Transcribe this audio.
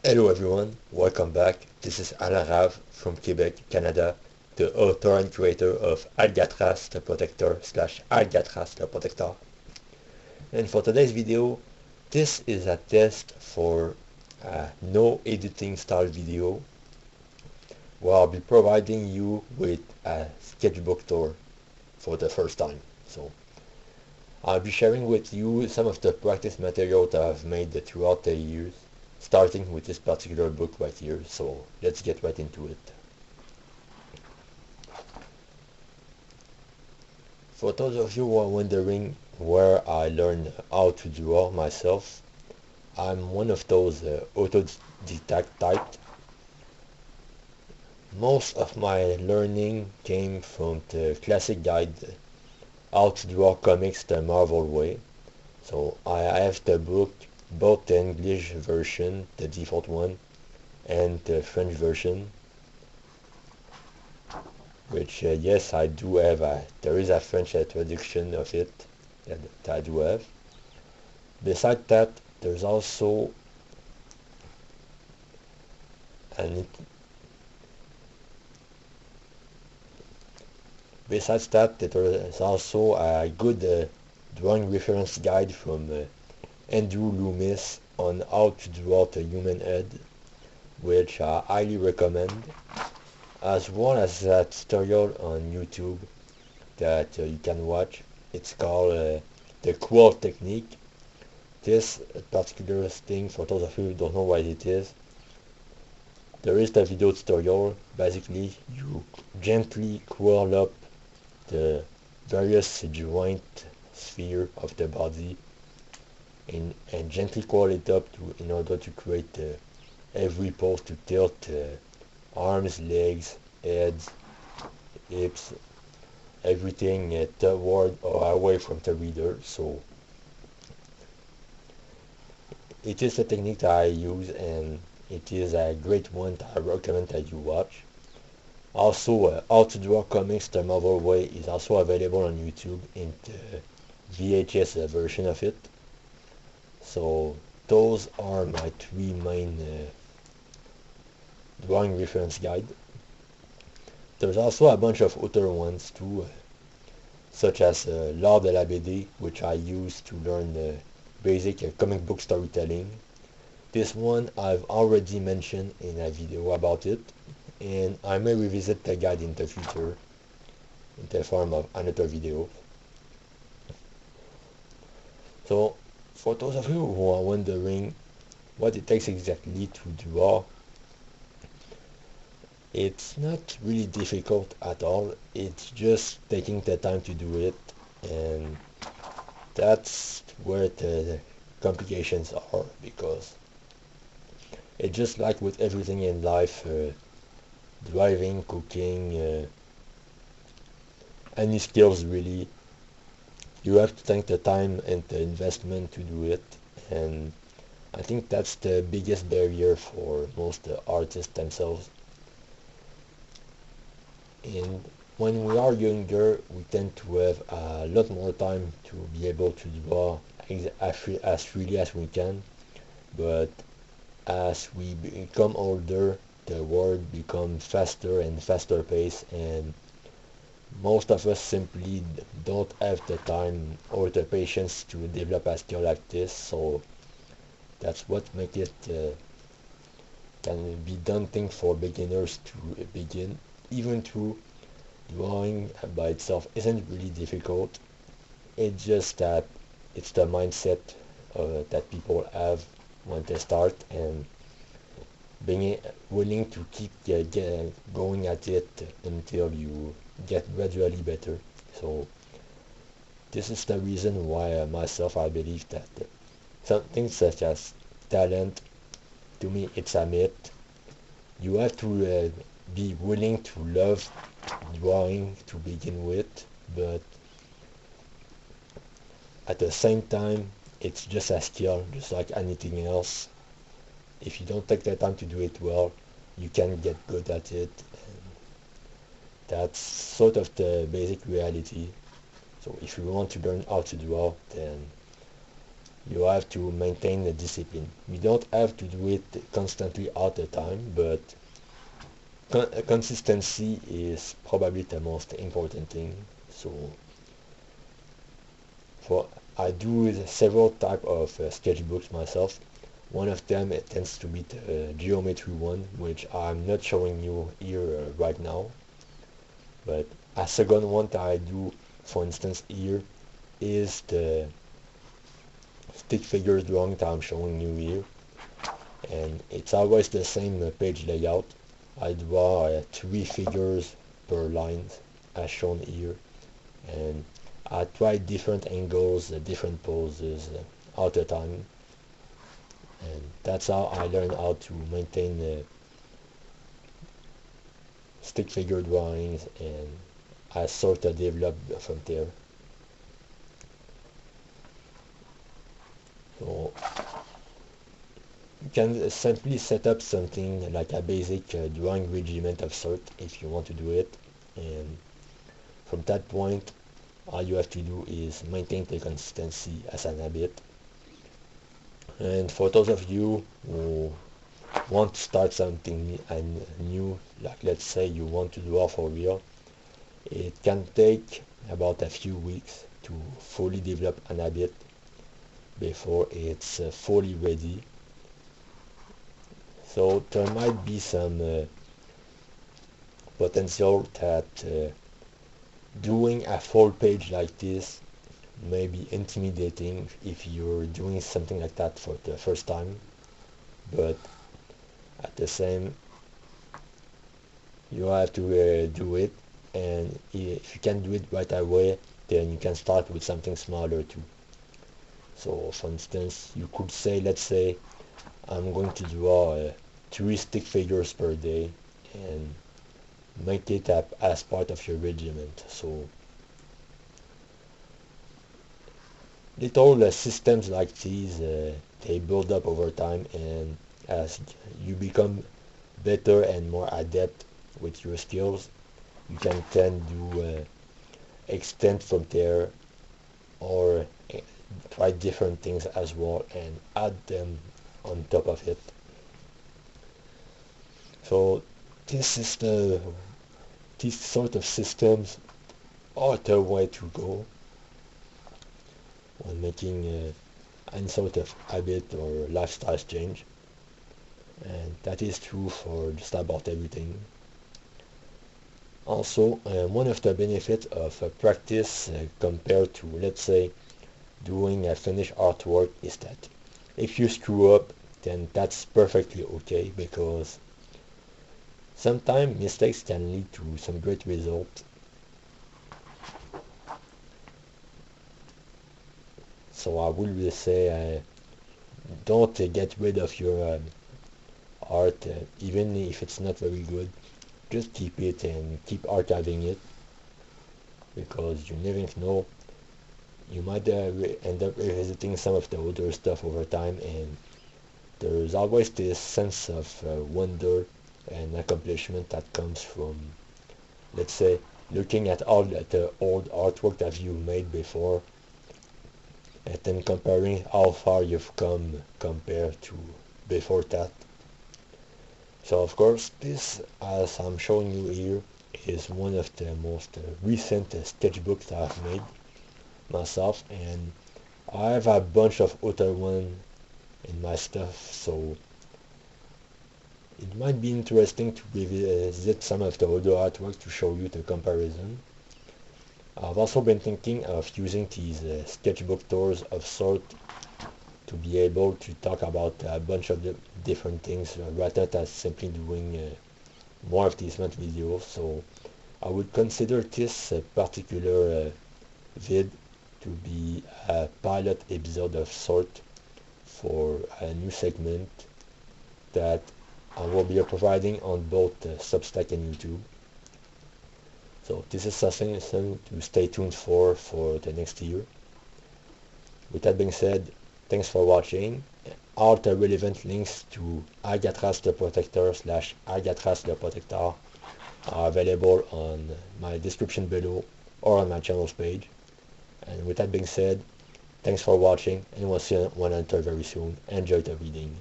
Hello everyone, welcome back. This is Alrav from Quebec, Canada, the author and creator of Alcatraz the Protector / Alcatraz the Protector. And for today's video, this is a test for a no editing style video where I'll be providing you with a sketchbook tour for the first time. So I'll be sharing with you some of the practice material that I've made throughout the years, starting with this particular book right here. So let's get right into it. For those of you who are wondering where I learned how to draw myself, I'm one of those autodidact type. Most of my learning came from the classic guide How to Draw Comics the Marvel Way. So I have the book, both the English version, the default one, and the French version, which yes, I do have. There is a French traduction of it that I do have. Besides that, there's also there's also a good drawing reference guide from Andrew Loomis on how to draw the human head, which I highly recommend, as well as a tutorial on YouTube that you can watch. It's called the Quell Technique. This particular thing, for those of you who don't know what it is, there is the video tutorial. Basically, you gently curl up the various joint sphere of the body and gently curl it up in order to create every pose to tilt arms, legs, heads, hips, everything toward or away from the reader. So it is a technique that I use, and it is a great one that I recommend that you watch. Also, How to Draw Comics the Marvel Way is also available on YouTube in the VHS version of it. So those are my three main drawing reference guide. There's also a bunch of other ones too, such as L'Art de la BD, which I use to learn basic comic book storytelling. This one I've already mentioned in a video about it, and I may revisit the guide in the future in the form of another video. So for those of you who are wondering what it takes exactly to draw, it's not really difficult at all. It's just taking the time to do it, and that's where the complications are, because it's just like with everything in life, driving, cooking, any skills really, you have to take the time and the investment to do it, and I think that's the biggest barrier for most artists themselves. And when we are younger, we tend to have a lot more time to be able to draw as freely as we can, but as we become older, the world becomes faster and faster paced, and most of us simply don't have the time or the patience to develop a skill like this. So that's what makes it can be daunting for beginners to begin. Even though drawing by itself isn't really difficult, it's just that it's the mindset that people have when they start, and being willing to keep going at it until you get gradually better. So this is the reason why myself, I believe that something such as talent, to me it's a myth. You have to be willing to love drawing to begin with, but at the same time it's just a skill, just like anything else. If you don't take the time to do it well, you can get good at it. That's sort of the basic reality. So if you want to learn how to draw, then you have to maintain the discipline. You don't have to do it constantly all the time, but consistency is probably the most important thing. So for I do several type of sketchbooks myself. One of them it tends to be the geometry one, which I'm not showing you here right now. But a second one that I do, for instance, here is the stick figures drawing that I'm showing you here. And it's always the same page layout. I draw 3 figures per line as shown here, and I try different angles, different poses all the time, and that's how I learn how to maintain stick figure drawings, and I sort of develop from there. So you can simply set up something like a basic drawing regiment of sort if you want to do it, and from that point all you have to do is maintain the consistency as an habit. And for those of you who want to start something new, like let's say you want to draw for real, it can take about a few weeks to fully develop an habit before it's fully ready. So there might be some potential that doing a full page like this may be intimidating if you're doing something like that for the first time, but at the same you have to do it, and if you can do it right away, then you can start with something smaller too. So for instance, you could say, let's say I'm going to draw 3 stick figures per day and make it up as part of your regiment. So little systems like these, they build up over time, and as you become better and more adept with your skills, you can tend to extend from there, or try different things as well and add them on top of it. So these sort of systems are the way to go when making any sort of habit or lifestyle change, and that is true for just about everything. Also, one of the benefits of practice compared to, let's say, doing a finished artwork is that if you screw up, then that's perfectly okay, because sometimes mistakes can lead to some great results. So I would say don't get rid of your art, even if it's not very good. Just keep it and keep archiving it, because you never know, you might end up revisiting some of the older stuff over time, and there's always this sense of wonder and accomplishment that comes from, let's say, looking at all the old artwork that you made before, and then comparing how far you've come compared to before that. So of course, this, as I'm showing you here, is one of the most recent sketchbooks that I've made myself, and I have a bunch of other ones in my stuff, so it might be interesting to revisit some of the older artwork to show you the comparison. I've also been thinking of using these sketchbook tours of sort to be able to talk about a bunch of different things rather than simply doing more of these month videos. So I would consider this particular vid to be a pilot episode of sort for a new segment that I will be providing on both Substack and YouTube. So this is something to stay tuned for the next year. With that being said, thanks for watching. All the relevant links to Alcatraz the Protector / Alcatraz the Protector are available on my description below or on my channel's page. And with that being said, Thanks for watching, and we'll see one another very soon. Enjoy the reading.